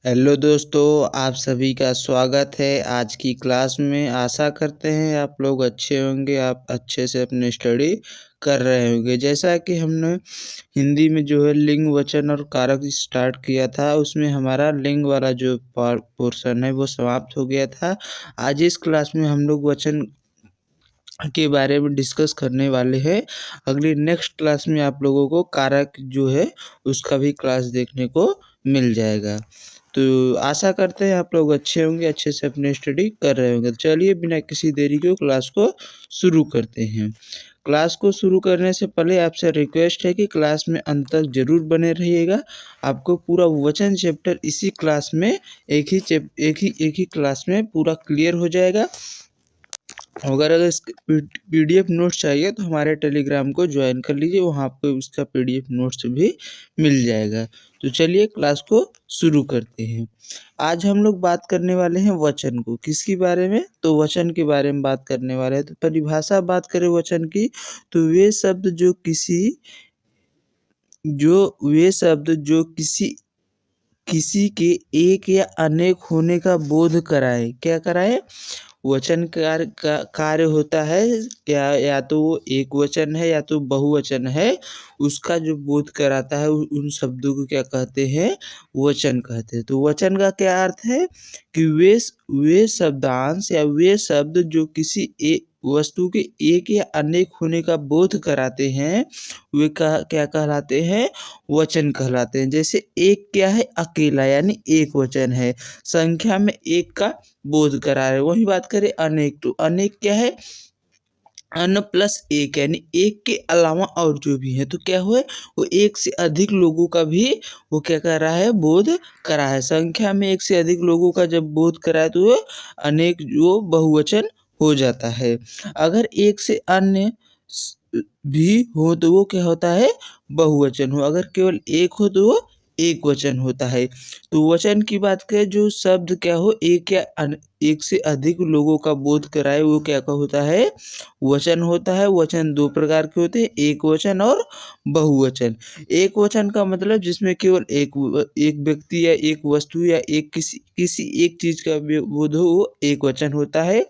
Hello दोस्तों, आप सभी का स्वागत है आज की क्लास में। आशा करते हैं आप लोग अच्छे होंगे, आप अच्छे से अपनी स्टडी कर रहे होंगे। जैसा कि हमने हिंदी में जो है लिंग, वचन और कारक स्टार्ट किया था, उसमें हमारा लिंग वाला जो पोर्शन है वो समाप्त हो गया था। आज इस क्लास में हम लोग वचन के बारे में डिस्कस करने वाले हैं। अगली नेक्स्ट क्लास में आप लोगों को कारक जो है उसका भी क्लास देखने को मिल जाएगा। तो आशा करते हैं आप लोग अच्छे होंगे, अच्छे से अपनी स्टडी कर रहे होंगे। तो चलिए बिना किसी देरी के क्लास को शुरू करते हैं। क्लास को शुरू करने से पहले आपसे रिक्वेस्ट है कि क्लास में अंत तक जरूर बने रहिएगा। आपको पूरा वचन चैप्टर इसी क्लास में एक ही क्लास में पूरा क्लियर हो जाएगा। अगर इसके पीडीएफ नोट्स चाहिए तो हमारे टेलीग्राम को ज्वाइन कर लीजिए, वहाँ पे उसका पीडीएफ नोट्स भी मिल जाएगा। तो चलिए क्लास को शुरू करते हैं। आज हम लोग बात करने वाले हैं वचन को। किसके बारे में? तो वचन के बारे में बात करने वाले हैं। तो परिभाषा बात करें वचन की, तो वे शब्द जो किसी के एक या अनेक होने का बोध कराए। क्या कराए? वचन कार्य होता है क्या, या तो वो एक वचन है या तो बहुवचन है, उसका जो बोध कराता है उन शब्दों को क्या कहते हैं? वचन कहते हैं। तो वचन का क्या अर्थ है कि वे शब्दांश या वे शब्द जो किसी एक वस्तु के एक या अनेक होने का बोध कराते हैं, वे क्या कहलाते हैं? वचन कहलाते हैं। जैसे एक क्या है? अकेला, यानी एक वचन है। संख्या में एक का बोध करा रहे। वही बात करें अनेक, तो अनेक क्या है? अन प्लस एक, यानी एक के अलावा और जो भी है, तो क्या हुआ? वो एक से अधिक लोगों का भी वो क्या कर रहा है? बोध करा है। संख्या में एक से अधिक लोगों का जब बोध कराए तो वो अनेक जो बहुवचन हो जाता है। अगर एक से अन्य भी हो तो वो क्या होता है? बहुवचन हो। अगर केवल एक हो तो वो एक वचन होता है। तो वचन की बात करें, जो शब्द क्या हो एक से अधिक लोगों का बोध कराए, वो क्या का होता है? वचन होता है। वचन दो प्रकार के होते हैं, एक वचन और बहुवचन। एक वचन का मतलब जिसमें केवल एक व्यक्ति या एक वस्तु या एक किसी एक चीज का बोध हो, वो एक वचन होता है।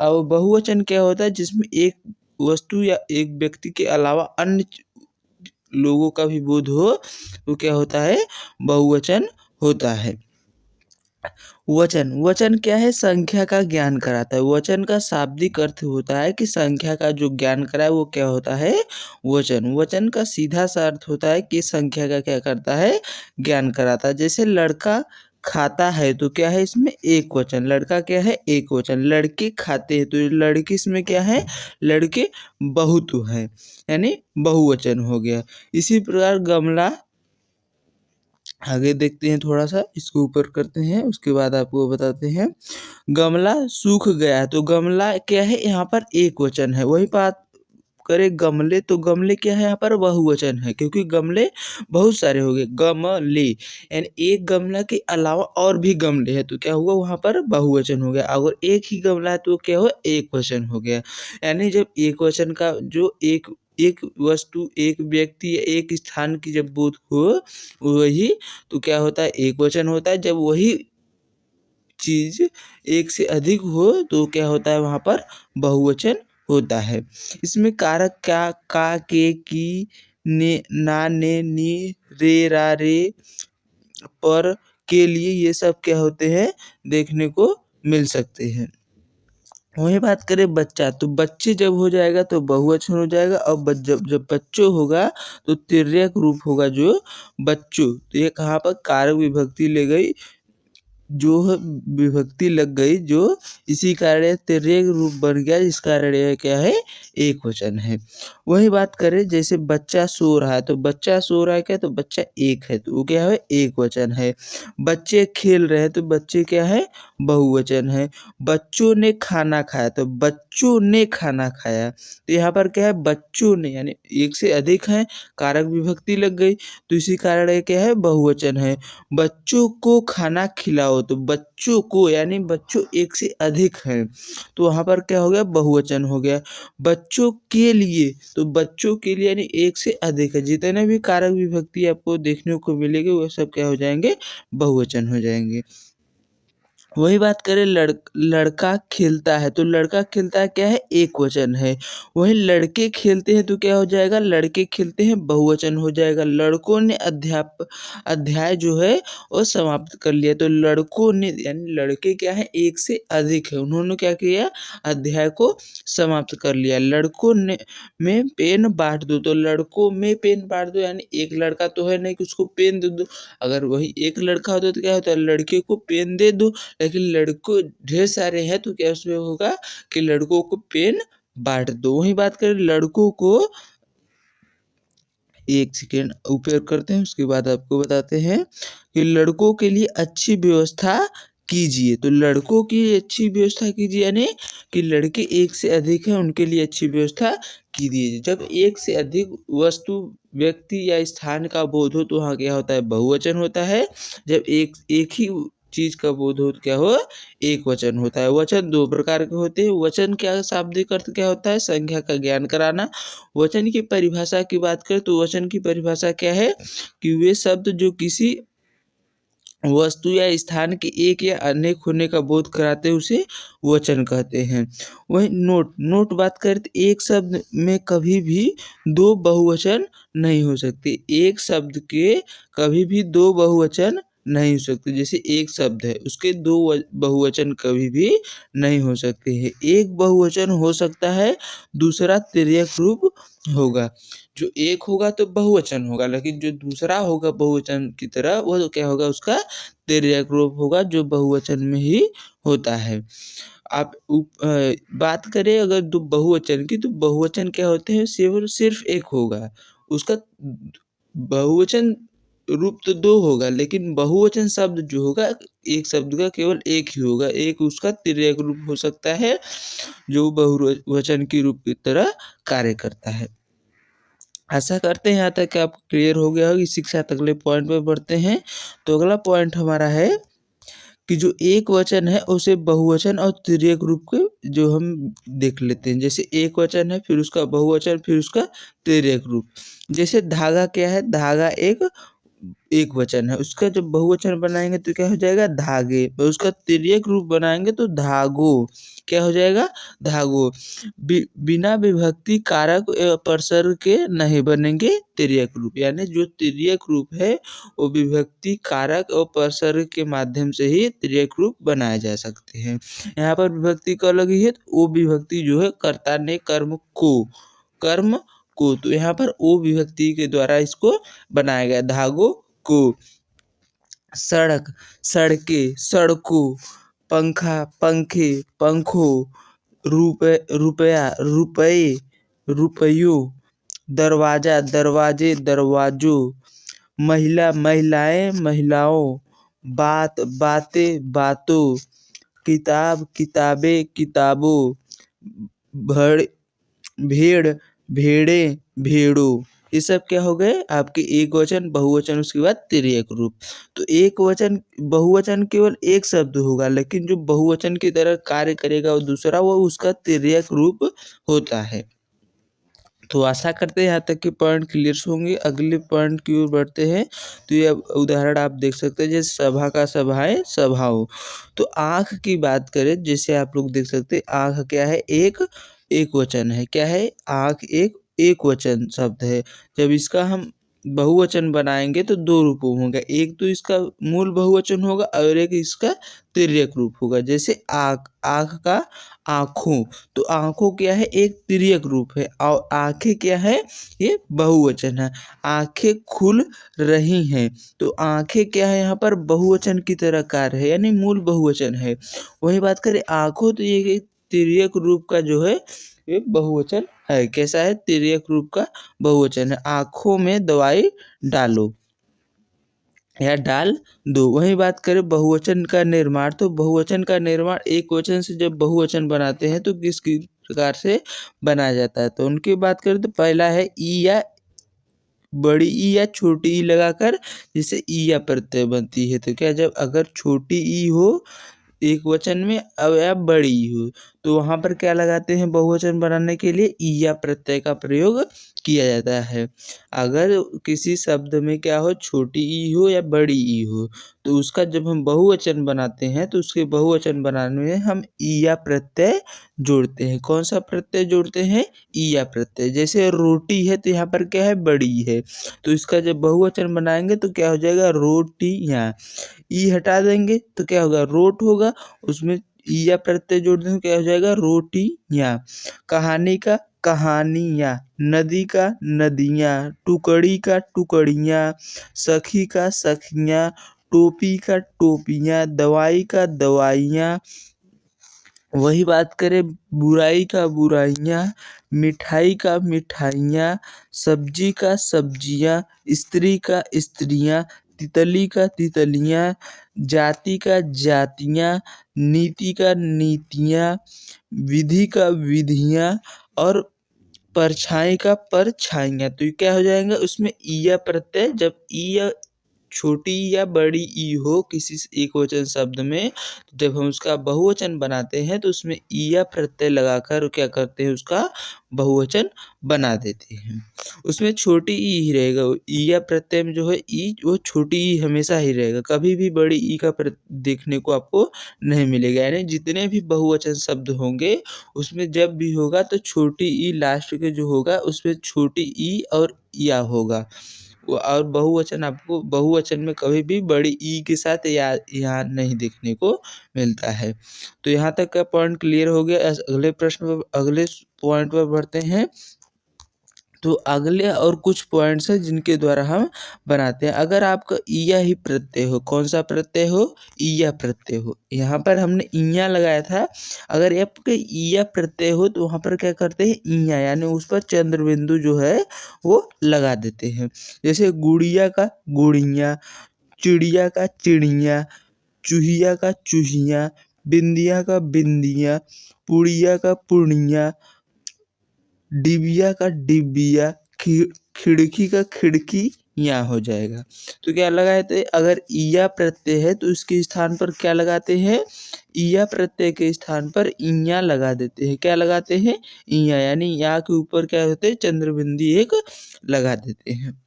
और बहुवचन क्या होता है? जिसमें एक वस्तु या एक व्यक्ति के अलावा अन्य लोगों का भी बोध हो, तो क्या होता है? बहुवचन होता है। वचन क्या है? संख्या का ज्ञान कराता है। वचन का शाब्दिक अर्थ होता है कि संख्या का जो ज्ञान कराए वो क्या होता है? वचन का सीधा सा अर्थ होता है कि संख्या का क्या करता है? ज्ञान कराता है। जैसे लड़का खाता है, तो क्या है इसमें? एक वचन। लड़का क्या है? एक वचन। लड़के खाते हैं, तो लड़की इसमें क्या है? लड़के बहुत है, यानी बहुवचन हो गया। इसी प्रकार गमला, आगे देखते हैं, थोड़ा सा इसको ऊपर करते हैं, उसके बाद आपको बताते हैं। गमला सूख गया, तो गमला क्या है? यहाँ पर एक वचन है। वही बात करें गमले, तो गमले क्या है? यहाँ पर बहुवचन है, क्योंकि गमले बहुत सारे हो गए, गमले, यानी एक गमला के अलावा और भी गमले हैं, तो क्या हुआ? वहाँ पर बहुवचन हो गया। अगर एक ही गमला है तो क्या हुआ? एक वचन हो गया। यानी जब एक वचन का जो एक वस्तु, एक व्यक्ति या एक स्थान की जब बोध हो, वही तो क्या होता है? एक वचन होता है। जब वही चीज एक से अधिक हो तो क्या होता है? वहां पर बहुवचन होता है। इसमें कारक क्या? का, के, की, ने, ना, ने, नी, रे, रा, रे, पर, के लिए, ये सब क्या होते हैं? देखने को मिल सकते हैं। वही बात करें बच्चा, तो बच्चे जब हो जाएगा तो बहुवचन हो जाएगा। और जब जब बच्चों होगा तो तिर्यक रूप होगा, जो बच्चों। तो ये कहाँ पर कारक विभक्ति ले गई, जो है विभक्ति लग गई, जो इसी कारण यह तिर्यक रूप बन गया, जिस कारण यह क्या है? एक वचन है। वही बात करें, जैसे बच्चा सो रहा है, तो बच्चा सो रहा है क्या? तो बच्चा एक है, तो वो क्या है? एक वचन है। बच्चे खेल रहे हैं, तो बच्चे क्या है? बहुवचन है। बच्चों ने खाना खाया, तो बच्चों ने खाना खाया, तो यहाँ पर क्या है? बच्चों ने, यानी एक से अधिक है, कारक विभक्ति लग गई, तो इसी कारण ये क्या है? बहुवचन है। बच्चों को खाना खिलाओ, हो तो बच्चों को यानी बच्चों एक से अधिक हैं तो वहाँ पर क्या हो गया बहुवचन हो गया। बच्चों के लिए तो बच्चों के लिए यानी एक से अधिक है। जितने भी कारक विभक्ति आपको देखने को मिलेगी वो सब क्या हो जाएंगे बहुवचन हो जाएंगे। वही बात करें लड़का खेलता है तो लड़का खेलता है क्या है एक वचन है। वहीं लड़के खेलते हैं तो क्या हो जाएगा लड़के खेलते हैं बहुवचन हो जाएगा। लड़कों ने अध्याय जो है वो समाप्त कर लिया तो लड़कों ने यानी लड़के क्या है एक से अधिक है उन्होंने क्या किया अध्याय को समाप्त कर लिया। लड़कों ने में पेन बांट दो तो लड़कों में पेन बांट दो यानी एक लड़का तो है नहीं कि उसको पेन दे दो। अगर वही एक लड़का होता तो क्या होता है लड़के को पेन दे दो। लेकिन लड़कों ढेर सारे हैं तो क्या उसमें होगा कि लड़कों को पेन बांट दो। वही बात करें लड़कों को एक सेकेंड ऊपर करते हैं उसके बाद आपको बताते हैं कि लड़कों के लिए अच्छी व्यवस्था कीजिए तो लड़कों की अच्छी व्यवस्था कीजिए यानी कि लड़के एक से अधिक हैं उनके लिए अच्छी व्यवस्था कीजिए। जब एक से अधिक वस्तु व्यक्ति या स्थान का बोध हो तो वहाँ क्या होता है बहुवचन होता है। जब एक एक ही चीज का बोध हो तो क्या हो एक वचन होता है। वचन दो प्रकार के होते हैं। वचन क्या शाब्दिक अर्थ क्या होता है संख्या का ज्ञान कराना। वचन की परिभाषा की बात करें तो वचन की परिभाषा क्या है कि वे शब्द जो किसी वस्तु या स्थान के एक या अनेक होने का बोध कराते हैं उसे वचन कहते हैं। वही नोट बात करें तो एक शब्द में कभी भी दो बहुवचन नहीं हो सकते। एक शब्द के कभी भी दो बहुवचन नहीं हो सकते। जैसे एक शब्द है उसके दो बहुवचन कभी भी नहीं हो सकते हैं। एक बहुवचन हो सकता है दूसरा तिर्यक रूप होगा। जो एक होगा तो बहुवचन होगा लेकिन जो दूसरा होगा बहुवचन की तरह वो तो क्या होगा उसका तिर्यक रूप होगा जो बहुवचन में ही होता है। आप बात करें अगर दो बहुवचन की तो बहुवचन क्या होते हैं सिर्फ एक होगा। उसका बहुवचन रूप तो दो होगा लेकिन बहुवचन शब्द जो होगा एक शब्द का केवल एक ही होगा। एक उसका तिर्यक रूप हो सकता है जो बहुवचन की रूप की तरह कार्य करता है। आशा करते हैं यहाँ तक कि आपको क्लियर हो गया होगा। इसी के साथ अगले पॉइंट पे बढ़ते हैं। तो अगला पॉइंट हमारा है कि जो एक वचन है उसे बहुवचन और तिर्यक रूप के जो हम देख लेते हैं। जैसे एक वचन है फिर उसका बहुवचन फिर उसका तिर्यक रूप। जैसे धागा क्या है धागा एक वचन है उसका जब बहुवचन बनाएंगे तो क्या हो जाएगा धागे और उसका तिर्यक रूप बनाएंगे तो धागो क्या हो जाएगा धागो। बिना विभक्ति कारक परसर्ग के नहीं बनेंगे तिर्यक रूप यानी जो तिर्यक रूप है वो विभक्ति कारक और परसर्ग के माध्यम से ही तिर्यक रूप बनाए जा सकते हैं। यहाँ पर विभक्ति का अलग ही है तो वो विभक्ति जो है कर्ता ने कर्म को तो यहाँ पर ओ विभक्ति के द्वारा इसको बनाया गया। धागों को सड़क सड़के सड़कों पंखा पंखे पंखों रुपया रुपये रुपयों दरवाजा दरवाजे दरवाजों महिला महिलाएं महिलाओं बात बातें बातों किताब किताबें किताबों भड़ भेड़ भेड़े भेड़ों। ये सब क्या हो गए आपके एक वचन बहुवचन उसके बाद तिर्यक रूप। तो एक वचन बहुवचन केवल एक शब्द होगा लेकिन जो बहुवचन की तरह कार्य करेगा वो दूसरा वो उसका तिर्यक रूप होता है। तो आशा करते हैं यहाँ तक के पॉइंट क्लियर होंगे। अगले पॉइंट की ओर बढ़ते हैं। तो ये उदाहरण आप देख सकते हैं जैसे सभा का सभाएं सभाओं। तो आँख की बात करें जैसे आप लोग देख सकते हैं आँख क्या है एक वचन है। क्या है आँख एक वचन शब्द है। जब इसका हम बहुवचन बनाएंगे तो दो रूप होंगे। एक तो इसका मूल बहुवचन होगा और एक इसका तिर्यक रूप होगा। जैसे आँख का आँखों तो आँखों क्या है एक तिर्यक रूप है और आँखें क्या है ये बहुवचन है। आँखें खुल रही हैं तो आँखें क्या है यहाँ पर बहुवचन की तरह कार्य है यानी मूल बहुवचन है। वही बात करें आँखों तो ये तिर्यक रूप का जो है ये बहुवचन है। कैसा है तिर्यक रूप का बहुवचन है। आँखों में दवाई डालो या डाल दो। वही बात करें बहुवचन का निर्माण तो बहुवचन का निर्माण एक वचन से जब बहुवचन बनाते हैं तो किस प्रकार से बनाया जाता है। तो उनकी बात करें तो पहला है ई या बड़ी ई या छोटी ई लगाकर जिससे ई या प्रत्यय बनती है। तो क्या जब अगर छोटी ई हो एक वचन में अब या बड़ी ई हो तो वहाँ पर क्या लगाते हैं बहुवचन बनाने के लिए ई या प्रत्यय का प्रयोग किया जाता है। अगर किसी शब्द में क्या हो छोटी ई हो या बड़ी ई हो तो उसका जब हम बहुवचन बनाते हैं तो उसके बहुवचन बनाने में हम ई या प्रत्यय जोड़ते हैं। कौन सा प्रत्यय जोड़ते हैं? ई या प्रत्यय। जैसे रोटी है तो यहाँ पर क्या है बड़ी है तो इसका जब बहुवचन बनाएंगे तो क्या हो जाएगा रोटियाँ। ई हटा देंगे तो क्या होगा रोट होगा उसमें ई या प्रत्यय जोड़ देंगे क्या हो जाएगा रोटियाँ। कहानी का कहानियाँ, नदी का नदियाँ, टुकड़ी का टुकड़ियाँ, सखी का सखियाँ, टोपी का टोपियाँ, दवाई का दवाइयाँ। वही बात करें बुराई का बुराइयाँ, मिठाई का मिठाइयाँ, सब्जी का सब्जियाँ, स्त्री का स्त्रियाँ, तितली का तितलियाँ, जाति का जातियाँ, नीति का नीतियाँ, विधि का विधियाँ और परछाई का परछाइयाँ। तो ये क्या हो जाएगा उसमें ई या प्रत्यय जब ई या छोटी या बड़ी ई हो किसी एकवचन शब्द में जब हम उसका बहुवचन बनाते हैं तो उसमें ई या प्रत्यय लगाकर क्या करते हैं उसका बहुवचन बना देते हैं। उसमें छोटी ई ही रहेगा ई या प्रत्यय में जो है ई वो छोटी ई हमेशा ही रहेगा कभी भी बड़ी ई का देखने को आपको नहीं मिलेगा। यानी जितने भी बहुवचन शब्द होंगे उसमें जब भी होगा तो छोटी ई लास्ट के जो होगा उसमें छोटी ई और या होगा और बहुवचन आपको बहुवचन में कभी भी बड़ी ई के साथ या यहाँ नहीं देखने को मिलता है। तो यहाँ तक का पॉइंट क्लियर हो गया। अगले प्रश्न पर अगले पॉइंट पर बढ़ते हैं। तो अगले और कुछ पॉइंट्स हैं जिनके द्वारा हम बनाते हैं। अगर आपका ईया ही प्रत्यय हो कौन सा प्रत्यय हो ईया प्रत्यय हो यहाँ पर हमने ईया लगाया था। अगर आपके ईया प्रत्यय हो तो वहाँ पर क्या करते हैं ईया यानी उस पर चंद्र बिंदु जो है वो लगा देते हैं। जैसे गुड़िया का गुड़िया, चिड़िया का चिड़िया, चूहिया का चूहिया, बिंदिया का बिंदिया, पुड़िया का पुड़िया, डिबिया का डिबिया, खिड़की का खिड़की यहाँ हो जाएगा। तो क्या लगाते अगर ईया प्रत्यय है तो इसके स्थान पर क्या लगाते हैं ईया प्रत्यय के स्थान पर ईया लगा देते हैं। क्या लगाते हैं ईया यानी यहाँ के ऊपर क्या होते हैं चंद्रबिंदी एक लगा देते हैं।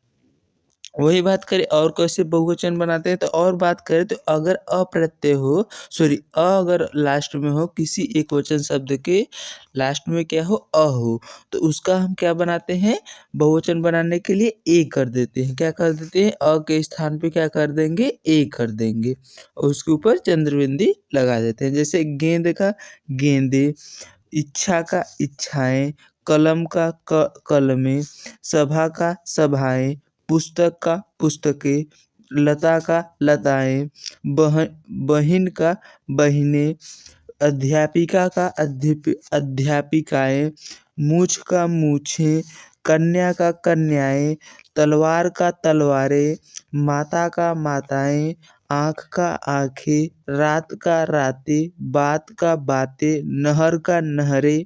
वही बात करें और कैसे बहुवचन बनाते हैं तो और बात करें तो अगर अप्रत्यय हो सॉरी अगर लास्ट में हो किसी एक वचन शब्द के लास्ट में क्या हो हो तो उसका हम क्या बनाते हैं बहुवचन बनाने के लिए ए कर देते हैं। क्या कर देते हैं के स्थान पे क्या कर देंगे ए कर देंगे और उसके ऊपर चंद्रबिंदी लगा देते हैं। जैसे गेंद का गेंदे, इच्छा का इच्छाएं, कलम का कलमें, सभा का सभाएं, पुस्तक का पुस्तकें, लता का लताएं, बहिन का बहिनें, अध्यापिका का अध्यापिकाएं, मूछ का मूछें, कन्या का कन्याएं, तलवार का तलवारें, माता का माताएं, आँख का आँखें, रात का रातें, बात का बातें, नहर का नहरें,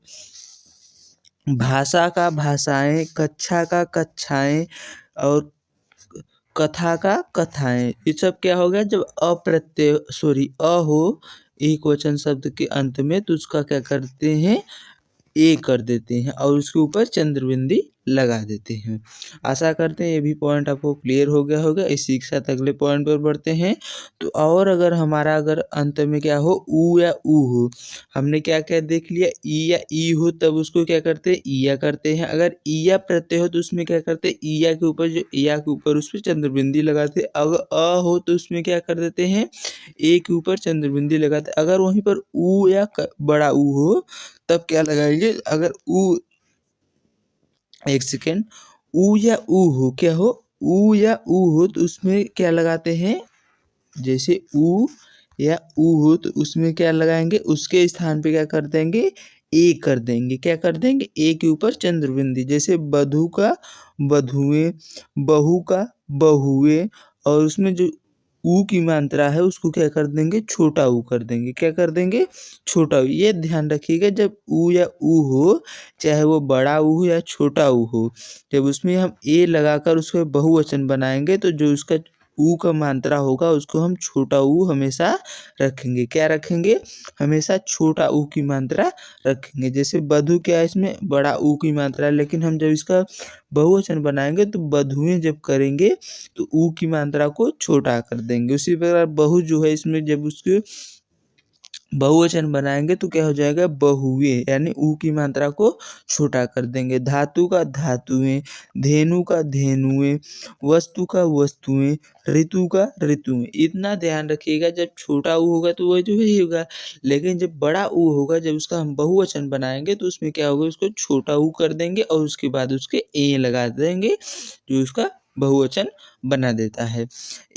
भाषा का भाषाएं, कक्षा का कक्षाएं और कथा का कथाएं। ये सब क्या हो गया जब अप्रत्यय सॉरी हो एक वचन शब्द के अंत में तो उसका क्या करते हैं ए कर देते हैं और उसके ऊपर चंद्रबिंदी लगा देते हैं। आशा करते हैं ये भी पॉइंट आपको क्लियर हो गया होगा। इसी के साथ अगले पॉइंट पर बढ़ते हैं। तो और अगर हमारा अगर अंत में क्या हो ऊ या ऊ हो हमने क्या क्या देख लिया ई या ई हो तब उसको क्या करते हैं ईया करते हैं। अगर ईया प्रत्यय हो तो उसमें क्या करते हैं ईया के ऊपर जो ईया के ऊपर उस पर चंद्रबिंदी लगाते हैं। अगर हो तो उसमें क्या कर देते हैं ए के ऊपर चंद्रबिंदी लगाते हैं। अगर वहीं पर ऊ या बड़ा ऊ हो तब क्या लगाएंगे अगर ऊ एक सेकेंड ऊ या ऊ हो क्या हो ऊ या ऊ हो तो उसमें क्या लगाते हैं जैसे ऊ या ऊ हो तो उसमें क्या लगाएंगे उसके स्थान पे क्या कर देंगे ए कर देंगे। क्या कर देंगे ए के ऊपर चंद्रबिंदी। जैसे बधू का बधुएं, बहू का बहुए और उसमें जो ऊ की मात्रा है उसको क्या कर देंगे, छोटा ऊ कर देंगे। क्या कर देंगे, छोटा ऊ। ये ध्यान रखिएगा जब ऊ या ऊ हो, चाहे वो बड़ा ऊ हो या छोटा ऊ हो, जब उसमें हम ए लगाकर उसको बहुवचन बनाएंगे तो जो उसका ऊ का मात्रा होगा उसको हम छोटा ऊ हमेशा रखेंगे। क्या रखेंगे, हमेशा छोटा ऊ की मात्रा रखेंगे। जैसे बधू क्या है, इसमें बड़ा ऊ की मात्रा है, लेकिन हम जब इसका बहुवचन बनाएंगे तो बधुएं जब करेंगे तो ऊ की मात्रा को छोटा कर देंगे। उसी प्रकार बहु जो है, इसमें जब उसके बहुवचन बनाएंगे तो क्या हो जाएगा, बहुएं, यानी ऊ की मात्रा को छोटा कर देंगे। धातु का धातुएं, धेनु का धेनुएं, वस्तु का वस्तुएं, ऋतु का ऋतुएं। इतना ध्यान रखिएगा, जब छोटा ऊ होगा तो वह जो है होगा, लेकिन जब बड़ा ऊ होगा, जब उसका हम बहुवचन बनाएंगे तो उसमें क्या होगा, उसको छोटा ऊ कर देंगे और उसके बाद उसके ए लगा देंगे जो उसका बहुवचन बना देता है।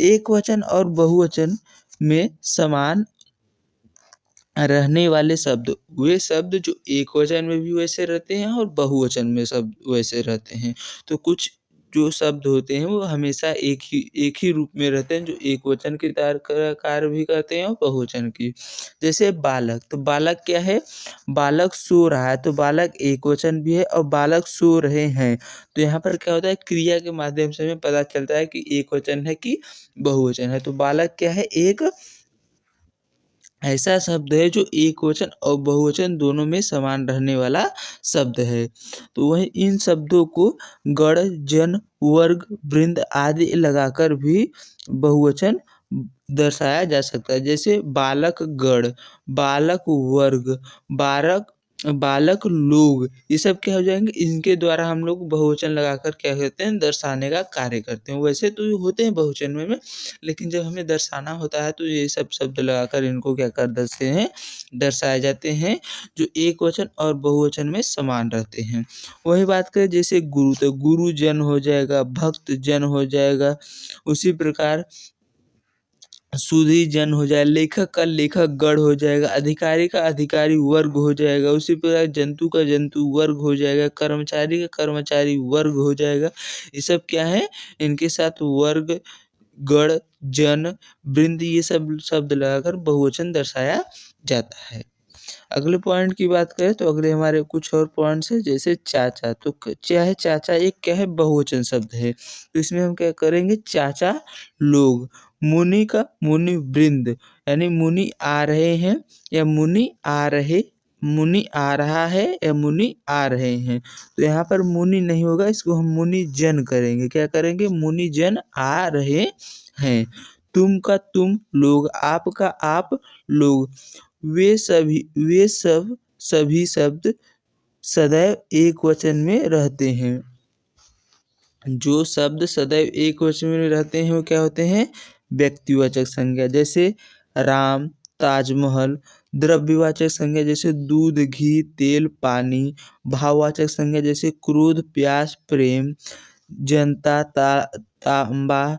एक वचन और बहुवचन में समान रहने वाले शब्द, वे शब्द जो एक वचन में भी वैसे रहते हैं और बहुवचन में शब्द वैसे रहते हैं। तो कुछ जो शब्द होते हैं वो हमेशा एक ही रूप में रहते हैं, जो एक वचन की कार्य भी करते हैं और बहुवचन की। जैसे बालक, तो बालक क्या है, बालक सो रहा है, तो बालक एक वचन भी है और बालक सो रहे हैं। तो यहाँ पर क्या होता है, क्रिया के माध्यम से हमें पता चलता है कि एक वचन है कि बहुवचन है। तो बालक क्या है, एक ऐसा शब्द है जो एक वचन और बहुवचन दोनों में समान रहने वाला शब्द है। तो वही इन शब्दों को गण, जन, वर्ग, वृंद आदि लगाकर भी बहुवचन दर्शाया जा सकता है। जैसे बालक गण, बालक वर्ग, बालक बालक लोग, ये सब क्या हो जाएंगे, इनके द्वारा हम लोग बहुवचन लगाकर क्या करते हैं, दर्शाने का कार्य करते हैं। वैसे तो ये होते हैं बहुवचन में, लेकिन जब हमें दर्शाना होता है तो ये सब शब्द लगाकर इनको क्या कर देते हैं, दर्शाए जाते हैं, जो एक वचन और बहुवचन में समान रहते हैं। वही बात करें जैसे गुरु, तो गुरु जन हो जाएगा, भक्त जन हो जाएगा, उसी प्रकार सुधी जन हो जाए, लेखक का लेखक गण हो जाएगा, अधिकारी का अधिकारी वर्ग हो जाएगा, उसी प्रकार जंतु का जंतु वर्ग हो जाएगा, कर्मचारी का कर्मचारी वर्ग हो जाएगा। ये सब क्या है, इनके साथ वर्ग, गण, जन, वृंद ये सब शब्द लगाकर बहुवचन दर्शाया जाता है। अगले पॉइंट की बात करें तो अगले हमारे कुछ और पॉइंट्स है, जैसे चाचा, तो क्या है, चाचा एक क्या है, बहुवचन शब्द है। तो इसमें हम क्या करेंगे, चाचा लोग। मुनि का मुनि वृंद, यानी मुनि आ रहे हैं या मुनि आ रहे, मुनि आ रहा है या मुनि आ रहे हैं। तो यहाँ पर मुनि नहीं होगा, इसको हम मुनि जन करेंगे। क्या करेंगे, मुनि जन आ रहे हैं। तुम का तुम लोग, आप का आप लोग। वे सब सभी शब्द सदैव एक वचन में रहते हैं। जो शब्द सदैव एक वचन में रहते हैं वो क्या होते हैं, व्यक्तिवाचक संज्ञा। जैसे राम, ताजमहल। द्रव्यवाचक संज्ञा जैसे दूध, घी, तेल, पानी। भाववाचक संज्ञा जैसे क्रोध, प्यास, प्रेम। जनता, तांबा,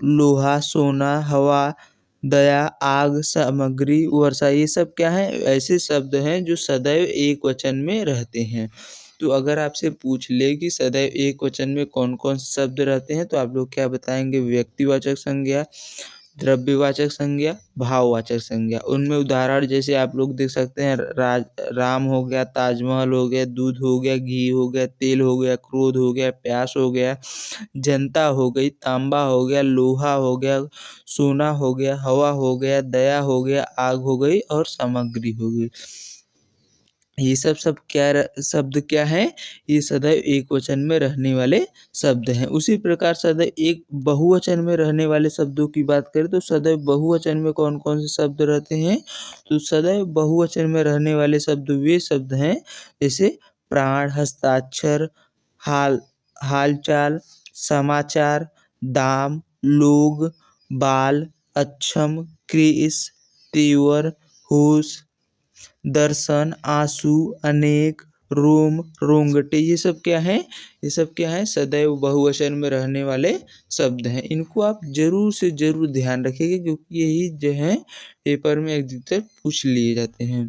लोहा, सोना, हवा, दया, आग, सामग्री, वर्षा। ये सब क्या है, ऐसे शब्द हैं जो सदैव एक वचन में रहते हैं। तो अगर आपसे पूछ ले कि सदैव एक वचन में कौन कौन से शब्द रहते हैं, तो आप लोग क्या बताएंगे, व्यक्तिवाचक संज्ञा, द्रव्यवाचक संज्ञा, भाववाचक संज्ञा। उनमें उदाहरण जैसे आप लोग देख सकते हैं, राम हो गया, ताजमहल हो गया, दूध हो गया, घी हो गया, तेल हो गया, क्रोध हो गया, प्यास हो गया, जनता हो गई, तांबा हो गया, लोहा हो गया, सोना हो गया, हवा हो गया, दया हो गया, आग हो गई और सामग्री हो गई। ये सब शब्द क्या है, ये सदैव एक वचन में रहने वाले शब्द हैं। उसी प्रकार सदैव एक बहुवचन में रहने वाले शब्दों की बात करें तो सदैव बहुवचन में कौन कौन से शब्द रहते हैं, तो सदैव बहुवचन में रहने वाले शब्द वे शब्द हैं जैसे प्राण, हस्ताक्षर, हालचाल, समाचार, दाम, लोग, बाल, अक्षम, क्रिस, तेवर, होश, दर्शन, आंसू, अनेक, रोम, रोंगटे। ये सब क्या है, ये सब क्या है, सदैव बहुवचन में रहने वाले शब्द हैं। इनको आप जरूर से जरूर ध्यान रखिएगा क्योंकि यही जो है पेपर में अधिकतर पूछ लिए जाते हैं।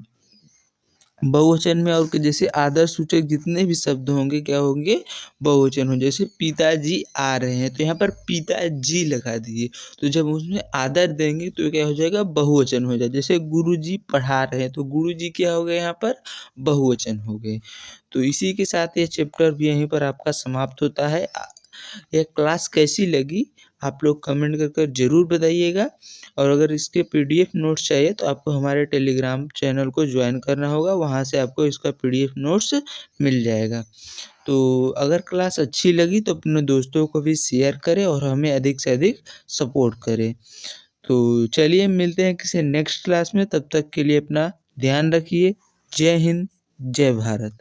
बहुवचन में और कि जैसे आदर्शसूचक जितने भी शब्द होंगे क्या होंगे बहुवचन हो। जैसे पिताजी आ रहे हैं तो यहाँ पर पिताजी लगा दिए, तो जब उसमें आदर देंगे तो क्या हो जाएगा बहुवचन हो जाएगा। जैसे गुरुजी पढ़ा रहे हैं तो गुरुजी क्या हो गए यहाँ पर बहुवचन हो गए। तो इसी के साथ ये चैप्टर भी यहीं पर आपका समाप्त होता है। ये क्लास कैसी लगी आप लोग कमेंट कर कर ज़रूर बताइएगा, और अगर इसके पीडीएफ नोट्स चाहिए तो आपको हमारे टेलीग्राम चैनल को ज्वाइन करना होगा, वहाँ से आपको इसका पीडीएफ नोट्स मिल जाएगा। तो अगर क्लास अच्छी लगी तो अपने दोस्तों को भी शेयर करें और हमें अधिक से अधिक सपोर्ट करें। तो चलिए मिलते हैं किसी नेक्स्ट क्लास में, तब तक के लिए अपना ध्यान रखिए। जय हिंद, जय भारत।